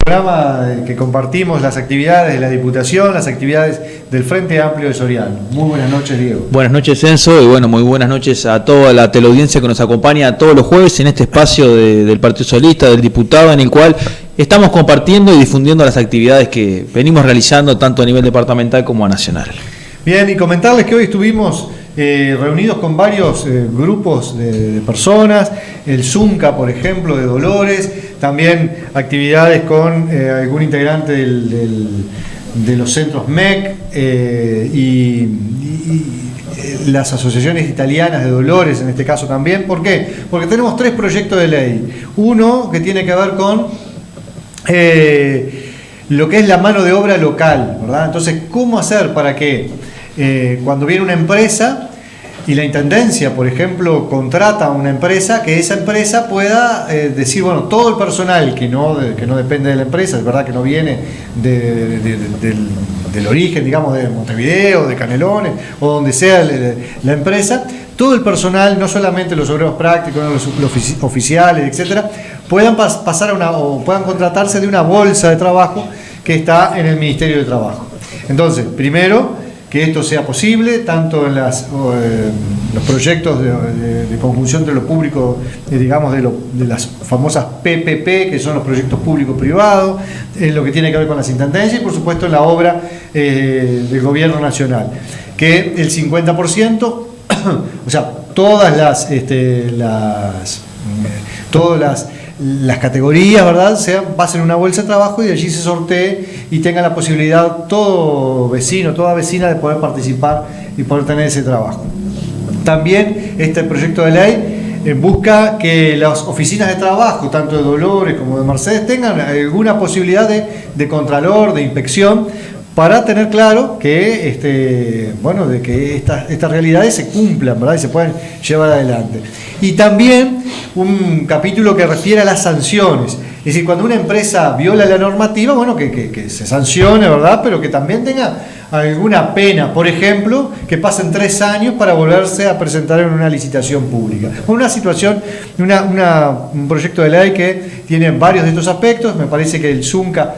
Programa que compartimos las actividades de la Diputación, las actividades del Frente Amplio de Soriano. Muy buenas noches, Diego. Buenas noches, Enzo, y bueno, muy buenas noches a toda la teleaudiencia que nos acompaña todos los jueves en este espacio del Partido Socialista, del diputado, en el cual estamos compartiendo y difundiendo las actividades que venimos realizando tanto a nivel departamental como a nacional. Bien, y comentarles que hoy estuvimos reunidos con varios grupos de personas, el Zunca, por ejemplo, de Dolores, también actividades con algún integrante de los centros MEC y las asociaciones italianas de Dolores, en este caso también. ¿Por qué? Porque tenemos 3 proyectos de ley. Uno que tiene que ver con lo que es la mano de obra local, ¿verdad? Entonces, ¿cómo hacer para que cuando viene una empresa y la Intendencia, por ejemplo, contrata a una empresa, que esa empresa pueda decir, bueno, todo el personal que no depende de la empresa, es verdad que no viene del origen, digamos, de Montevideo, de Canelones, o donde sea la empresa, todo el personal, no solamente los obreros prácticos, los oficiales, etcétera, puedan pasar o puedan contratarse de una bolsa de trabajo que está en el Ministerio de Trabajo. Entonces, primero, que esto sea posible, tanto en los proyectos de conjunción de lo público, digamos, de las famosas PPP, que son los proyectos público-privados, en lo que tiene que ver con las intendencias y, por supuesto, en la obra del gobierno nacional, que el 50%, o sea, todas las categorías, ¿verdad?, pasen una bolsa de trabajo y de allí se sortee y tenga la posibilidad todo vecino, toda vecina de poder participar y poder tener ese trabajo. También este proyecto de ley busca que las oficinas de trabajo, tanto de Dolores como de Mercedes, tengan alguna posibilidad de contralor, de inspección, para tener claro que, de que estas realidades se cumplan, ¿verdad?, y se puedan llevar adelante. Y también un capítulo que refiere a las sanciones. Es decir, cuando una empresa viola la normativa, bueno, que se sancione, ¿verdad?, pero que también tenga alguna pena. Por ejemplo, que pasen 3 años para volverse a presentar en una licitación pública. Una situación, un proyecto de ley que tiene varios de estos aspectos. Me parece que el Zunca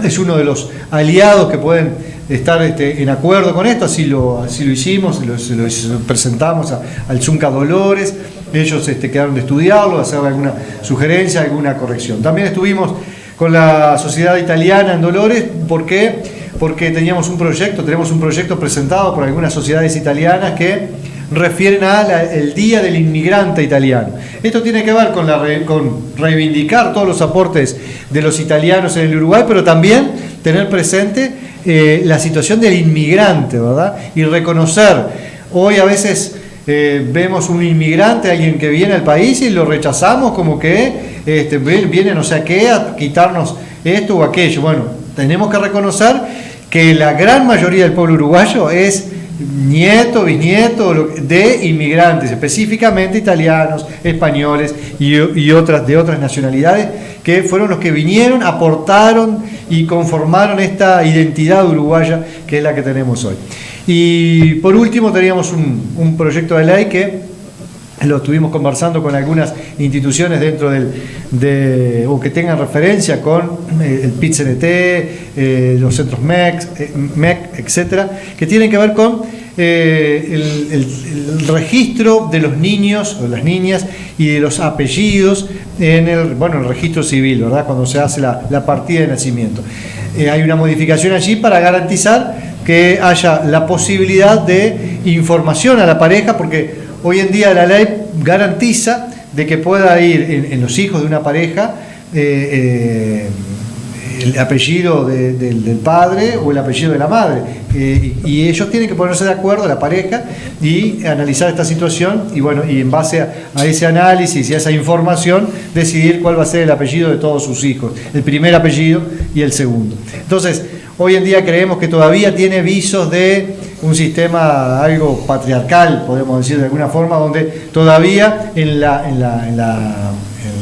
es uno de los aliados que pueden estar en acuerdo con esto, así lo hicimos, se lo presentamos al Zunca Dolores, ellos quedaron de estudiarlo, de hacer alguna sugerencia, alguna corrección. También estuvimos con la sociedad italiana en Dolores. ¿Por qué? Porque tenemos un proyecto presentado por algunas sociedades italianas que refieren al Día del Inmigrante Italiano. Esto tiene que ver con reivindicar todos los aportes de los italianos en el Uruguay, pero también tener presente la situación del inmigrante, ¿verdad? Y reconocer, hoy a veces vemos un inmigrante, alguien que viene al país, y lo rechazamos como que viene no sé a qué, a quitarnos esto o aquello. Bueno, tenemos que reconocer que la gran mayoría del pueblo uruguayo es nieto, bisnieto de inmigrantes, específicamente italianos, españoles y otras nacionalidades, que fueron los que vinieron, aportaron y conformaron esta identidad uruguaya que es la que tenemos hoy. Y por último teníamos un proyecto de ley que lo estuvimos conversando con algunas instituciones dentro o que tengan referencia con el PIT-CNT, los centros MEC, etcétera, que tienen que ver con el registro de los niños o las niñas y de los apellidos en el registro civil, ¿verdad?, cuando se hace la partida de nacimiento. Hay una modificación allí para garantizar que haya la posibilidad de información a la pareja, porque hoy en día la ley garantiza de que pueda ir en los hijos de una pareja el apellido del padre o el apellido de la madre, y ellos tienen que ponerse de acuerdo, la pareja, y analizar esta situación y en base a ese análisis y a esa información decidir cuál va a ser el apellido de todos sus hijos, el primer apellido y el segundo. Entonces, hoy en día creemos que todavía tiene visos de un sistema algo patriarcal, podemos decir de alguna forma, donde todavía en la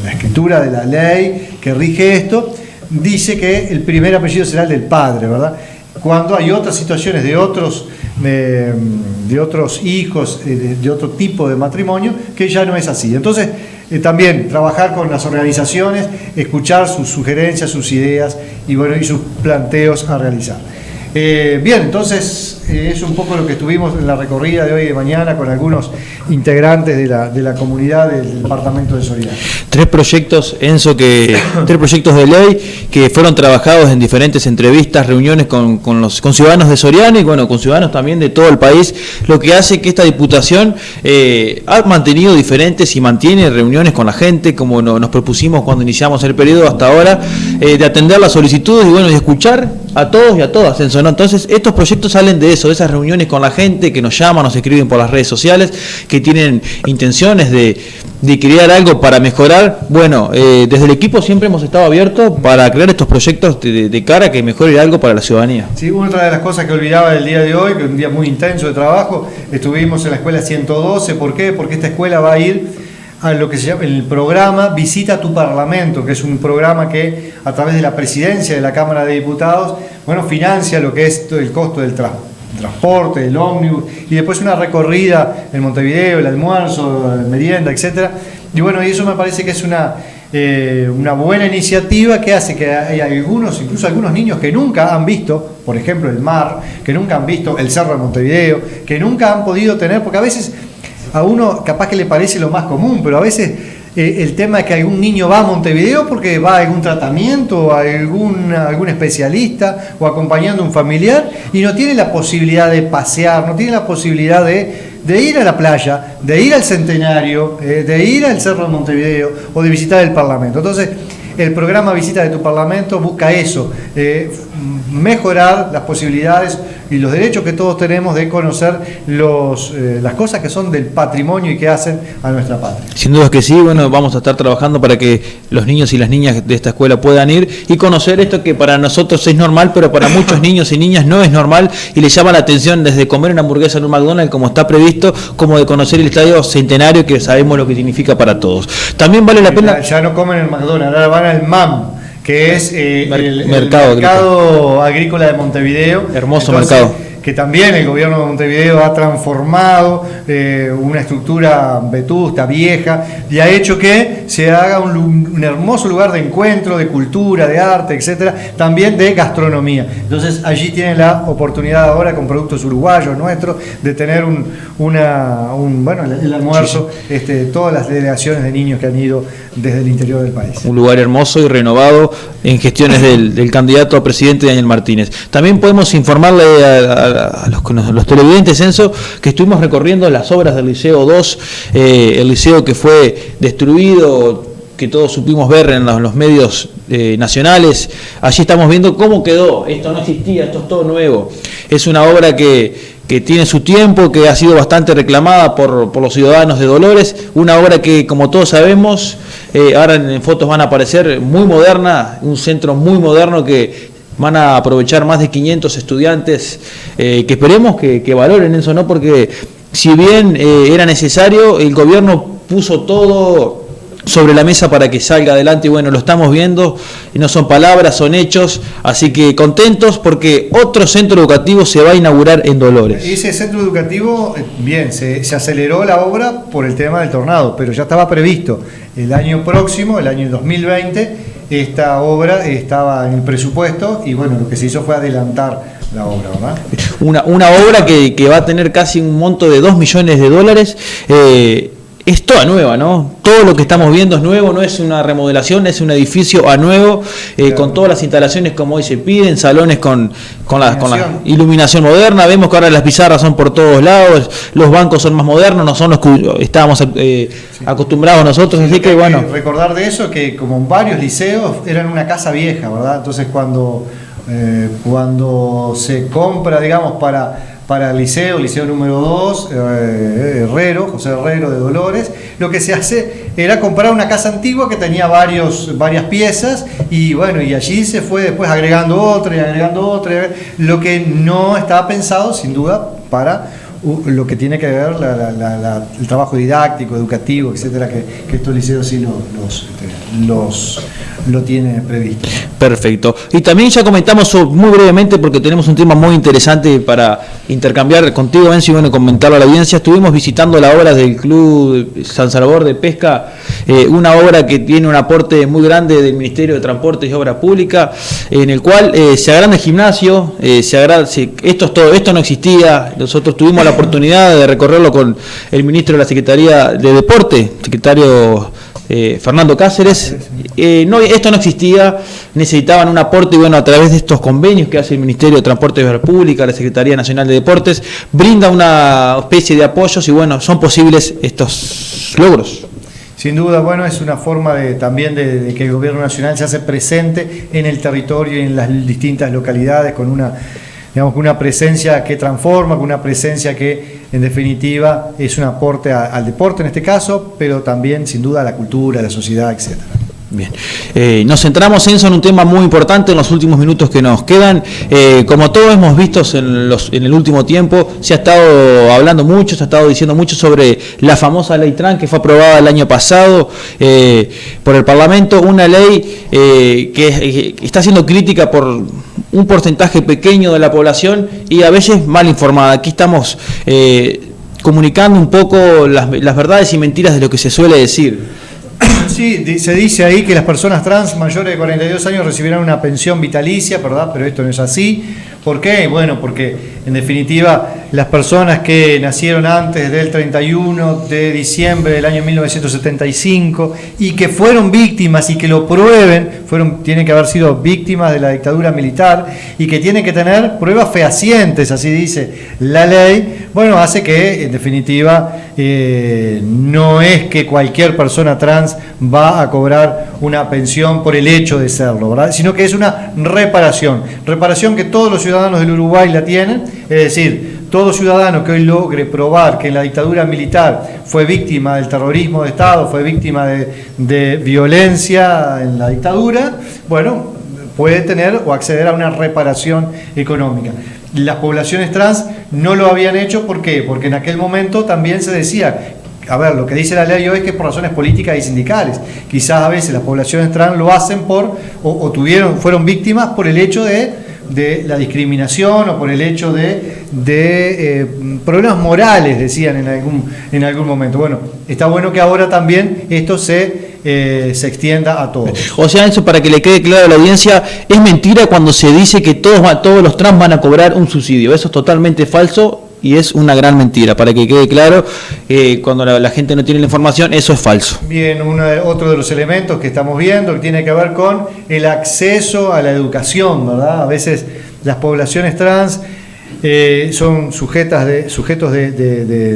escritura de la ley que rige esto, dice que el primer apellido será el del padre, ¿verdad? cuando hay otras situaciones de otros hijos, de otro tipo de matrimonio, que ya no es así. Entonces, también trabajar con las organizaciones, escuchar sus sugerencias, sus ideas y sus planteos a realizar. Bien, entonces es un poco lo que estuvimos en la recorrida de hoy y de mañana con algunos integrantes de la comunidad del departamento de Soriano. Tres proyectos, Enzo, tres proyectos de ley que fueron trabajados en diferentes entrevistas, reuniones con ciudadanos de Soriano y con ciudadanos también de todo el país, lo que hace que esta diputación ha mantenido diferentes y mantiene reuniones con la gente, como nos propusimos cuando iniciamos el periodo hasta ahora, de atender las solicitudes y de escuchar a todos y a todas, Enzo, ¿no? Entonces, estos proyectos salen de eso, de esas reuniones con la gente que nos llaman, nos escriben por las redes sociales, que tienen intenciones de crear algo para mejorar. Desde el equipo siempre hemos estado abiertos para crear estos proyectos de cara a que mejore algo para la ciudadanía. Sí, otra de las cosas que olvidaba del día de hoy, que es un día muy intenso de trabajo, estuvimos en la escuela 112, ¿por qué? Porque esta escuela va a ir a lo que se llama el programa Visita tu Parlamento, que es un programa que a través de la presidencia de la Cámara de Diputados, financia lo que es todo el costo del transporte, del ómnibus, y después una recorrida en Montevideo, el almuerzo, la merienda, etcétera. Y y eso me parece que es una buena iniciativa que hace que hay incluso algunos niños que nunca han visto, por ejemplo, el mar, que nunca han visto el Cerro de Montevideo, que nunca han podido tener, porque a veces a uno capaz que le parece lo más común, pero a veces el tema es que algún niño va a Montevideo porque va a algún tratamiento, a algún especialista o acompañando a un familiar y no tiene la posibilidad de pasear, no tiene la posibilidad de ir a la playa, de ir al Centenario, de ir al Cerro de Montevideo o de visitar el Parlamento. Entonces, el programa Visita de tu Parlamento busca eso, mejorar las posibilidades y los derechos que todos tenemos de conocer las cosas que son del patrimonio y que hacen a nuestra patria. Sin duda que sí, vamos a estar trabajando para que los niños y las niñas de esta escuela puedan ir y conocer esto que para nosotros es normal, pero para muchos niños y niñas no es normal y les llama la atención desde comer una hamburguesa en un McDonald's como está previsto, como de conocer el Estadio Centenario, que sabemos lo que significa para todos. También vale la pena... Ya no comen en el McDonald's, ahora van al MAM, que es el mercado agrícola de Montevideo. Hermoso mercado. Que también el gobierno de Montevideo ha transformado una estructura vetusta, vieja, y ha hecho que se haga un hermoso lugar de encuentro, de cultura, de arte, etcétera, también de gastronomía. Entonces allí tienen la oportunidad ahora con productos uruguayos nuestros de tener el almuerzo, todas las delegaciones de niños que han ido desde el interior del país. Un lugar hermoso y renovado en gestiones del candidato a presidente Daniel Martínez. También podemos informarle a los televidentes, Enzo, que estuvimos recorriendo las obras del Liceo 2, el liceo que fue destruido, que todos supimos ver en los medios nacionales. Allí estamos viendo cómo quedó. Esto no existía, esto es todo nuevo. Es una obra que tiene su tiempo, que ha sido bastante reclamada por los ciudadanos de Dolores, una obra que, como todos sabemos, ahora en fotos van a aparecer, muy moderna, un centro muy moderno que van a aprovechar más de 500 estudiantes, que esperemos que valoren eso, ¿no? Porque si bien era necesario, el gobierno puso todo sobre la mesa para que salga adelante y lo estamos viendo, y no son palabras, son hechos, así que contentos porque otro centro educativo se va a inaugurar en Dolores. Ese centro educativo, bien, se aceleró la obra por el tema del tornado, pero ya estaba previsto el año próximo, el año 2020, esta obra estaba en el presupuesto y lo que se hizo fue adelantar la obra, ¿verdad? Una obra que va a tener casi un monto de $2 millones, es toda nueva, ¿no? Todo lo que estamos viendo es nuevo, no es una remodelación, es un edificio a nuevo, claro, con todas las instalaciones como hoy se piden, salones con la iluminación moderna. Vemos que ahora las pizarras son por todos lados, los bancos son más modernos, no son los que estábamos acostumbrados nosotros, así que recordar de eso que como varios liceos eran una casa vieja, ¿verdad? Entonces cuando se compra, digamos, para el liceo número 2, José Herrero de Dolores, lo que se hace era comprar una casa antigua que tenía varias piezas y allí se fue después agregando otra, lo que no estaba pensado sin duda para lo que tiene que ver el trabajo didáctico, educativo, etcétera, que estos liceos sí lo tiene previsto. Perfecto. Y también ya comentamos muy brevemente, porque tenemos un tema muy interesante para intercambiar contigo, Enzo, y bueno, comentarlo a la audiencia. Estuvimos visitando la obra del Club San Salvador de Pesca, una obra que tiene un aporte muy grande del Ministerio de Transportes y Obras Públicas, en el cual se agranda el gimnasio, esto no existía. Nosotros tuvimos la oportunidad de recorrerlo con el ministro de la Secretaría de Deporte, secretario Fernando Cáceres. Esto no existía, necesitaban un aporte, y bueno, a través de estos convenios que hace el Ministerio de Transporte y Obras Públicas, la Secretaría Nacional de Deportes, brinda una especie de apoyos y bueno, son posibles estos logros. Sin duda, bueno, es una forma también de que el gobierno nacional se hace presente en el territorio y en las distintas localidades con una presencia que transforma, con una presencia que en definitiva es un aporte al deporte en este caso, pero también sin duda a la cultura, a la sociedad, etcétera. Bien, nos centramos, Enzo, en un tema muy importante en los últimos minutos que nos quedan. Como todos hemos visto en el último tiempo, se ha estado hablando mucho, se ha estado diciendo mucho sobre la famosa ley trans que fue aprobada el año pasado por el Parlamento, una ley que está siendo crítica por un porcentaje pequeño de la población y a veces mal informada. Aquí estamos comunicando un poco las verdades y mentiras de lo que se suele decir. Sí, se dice ahí que las personas trans mayores de 42 años recibirán una pensión vitalicia, ¿verdad? Pero esto no es así. ¿Por qué? Bueno, porque en definitiva las personas que nacieron antes del 31 de diciembre del año 1975 y que fueron víctimas y que lo prueben, tienen que haber sido víctimas de la dictadura militar y que tienen que tener pruebas fehacientes, así dice la ley, bueno, hace que en definitiva no es que cualquier persona trans va a cobrar una pensión por el hecho de serlo, ¿verdad? Sino que es una reparación que todos los ciudadanos del Uruguay la tienen, es decir, todo ciudadano que hoy logre probar que en la dictadura militar fue víctima del terrorismo de Estado, fue víctima de violencia en la dictadura, bueno, puede tener o acceder a una reparación económica. Las poblaciones trans no lo habían hecho, ¿por qué? Porque en aquel momento también se decía, a ver, lo que dice la ley hoy es que por razones políticas y sindicales. Quizás a veces las poblaciones trans lo hacen fueron víctimas por el hecho de la discriminación o por el hecho de problemas morales, decían en algún momento. Bueno, está bueno que ahora también esto se extienda a todos. O sea, eso para que le quede claro a la audiencia, es mentira cuando se dice que todos los trans van a cobrar un subsidio. Eso es totalmente falso y es una gran mentira. Para que quede claro, cuando la gente no tiene la información, eso es falso. Bien, otro de los elementos que estamos viendo que tiene que ver con el acceso a la educación, ¿verdad? A veces las poblaciones trans son sujetos de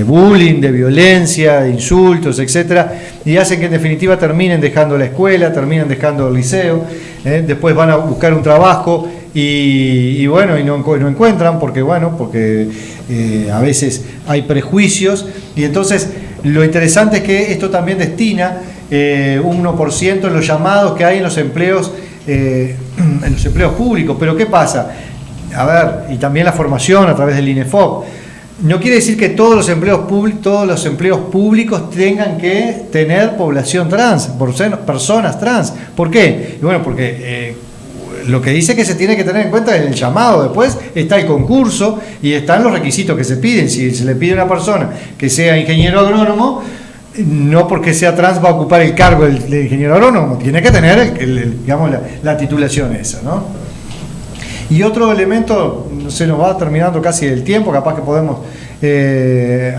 bullying, de violencia, de insultos, etcétera, y hacen que en definitiva terminen dejando la escuela, terminen dejando el liceo, después van a buscar un trabajo y bueno, y no encuentran porque a veces hay prejuicios, y entonces lo interesante es que esto también destina un 1% en los llamados que hay en los empleos públicos. Pero ¿qué pasa? A ver, y también la formación a través del INEFOP. No quiere decir que todos los empleos públicos tengan que tener población trans, personas trans. ¿Por qué? Y bueno, porque lo que dice que se tiene que tener en cuenta es el llamado. Después está el concurso y están los requisitos que se piden. Si se le pide a una persona que sea ingeniero agrónomo, no porque sea trans va a ocupar el cargo de ingeniero agrónomo, tiene que tener la titulación esa, ¿no? Y otro elemento, se nos va terminando casi el tiempo, capaz que podemos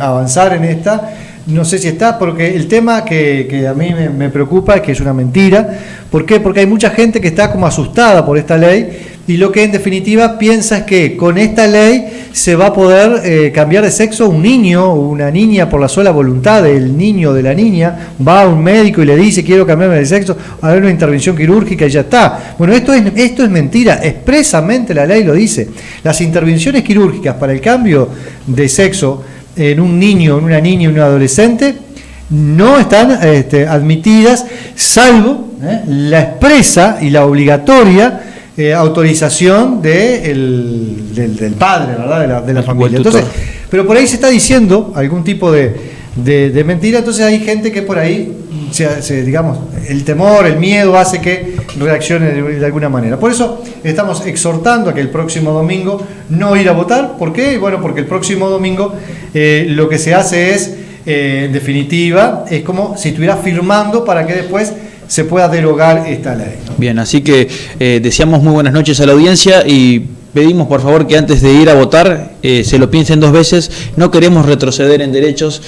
avanzar en esta, no sé si está, porque el tema que a mí me preocupa es que es una mentira. ¿Por qué? Porque hay mucha gente que está como asustada por esta ley y lo que en definitiva piensa es que con esta ley se va a poder cambiar de sexo un niño o una niña por la sola voluntad del niño o de la niña, va a un médico y le dice quiero cambiarme de sexo, a ver una intervención quirúrgica y ya está. Bueno, esto es mentira, expresamente la ley lo dice. Las intervenciones quirúrgicas para el cambio de sexo en un niño, en una niña y un adolescente no están admitidas, salvo la expresa y la obligatoria autorización del padre, ¿verdad? De la familia. Entonces, Pero por ahí se está diciendo algún tipo de mentira, entonces hay gente que por ahí, digamos, el temor, el miedo hace que reaccione de alguna manera. Por eso estamos exhortando a que el próximo domingo no ir a votar. ¿Por qué? Bueno, porque el próximo domingo lo que se hace es, en definitiva, es como si estuviera firmando para que después se pueda derogar esta ley, ¿no? Bien, así que deseamos muy buenas noches a la audiencia y pedimos por favor que antes de ir a votar se lo piensen 2 veces. No queremos retroceder en derechos,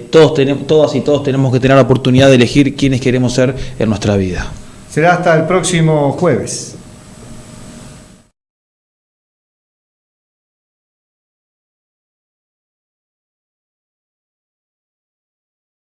todas y todos tenemos que tener la oportunidad de elegir quiénes queremos ser en nuestra vida. Será hasta el próximo jueves.